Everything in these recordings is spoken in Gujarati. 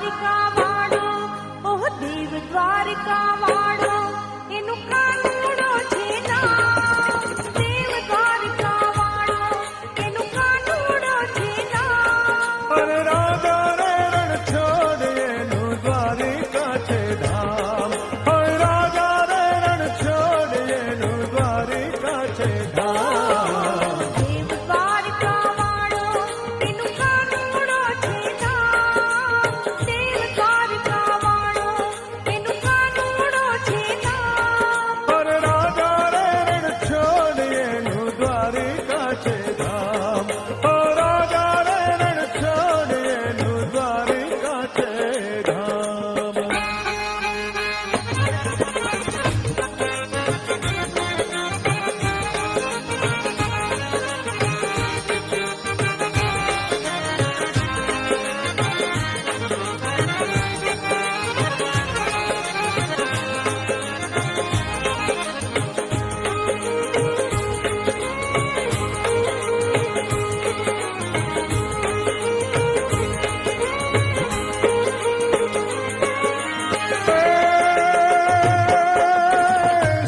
દ્વારિકા વાળો, ઓહ દેવ દ્વારિકા વાળો, એનું કાનુડો છે નામ. દેવ દ્વારિકા વાળો, એનું કાનુડો છે નામ. અરે રાજા રે રણ છોડ એનું દ્વારિકા છે ધામ. અરે રાજા રે રણ છોડ એનું દ્વારિકા છે ધામ. દેવ દ્વારિકા વાળો, એનું કાનુડો છે નામ. દેવ દ્વારિકા વાળો, એનું કાનુડો છે નામ. અરે રાજા રે રણ છોડ એનું દ્વારિકા છે ધામ. ઓ રાજા રે રણ છોડ એનું દ્વારિકા છે ધામ.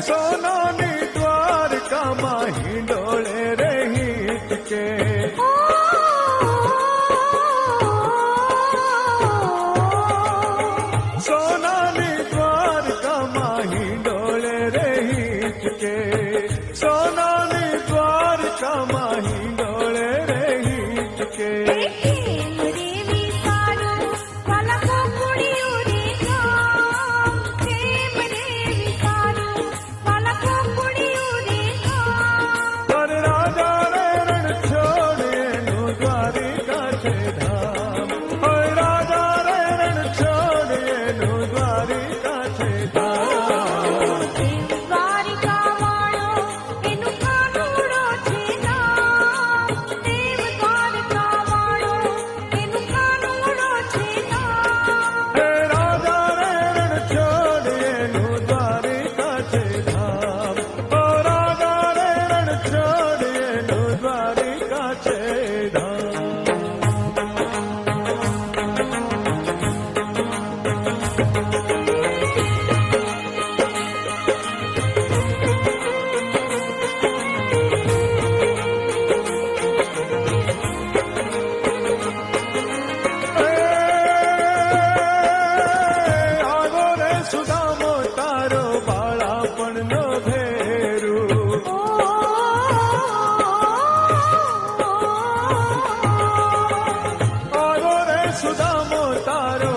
સોનાની દ્વારકામાં હિંડોળે રે હિંચકે. સોનાની દ્વારકામાં હિંડોળે રે હિંચકે. સોનાની દ્વારકામાં હિંડોળે રે હિંચકે. પ્રેમ રે વિસારું, વાલા ગોકુળિયું રે ગામ. પ્રેમ રે વિસારું, વાલા ગોકુળિયું રે ગામ. અરે રાજા રે રણ છોડ એનું દ્વારિકા છે ધામ. ઓય રાજા રે રણ છોડ એનું દ્વારિકા છે ધામ. દેવ દ્વારિકા વાળો, એનું કાનુડો છે નામ. દેવ દ્વારિકા વાળો, એનું કાનુડો છે નામ. હે રાજા રે રણ છોડ એનું દ્વારિકા છે ધામ. ઓ રાજા રે રણ છોડ એનું દ્વારિકા છે ધામ. આગો રે સુદામો તારો બાળાપણનો ભેરું. આગો રે સુદામો તારો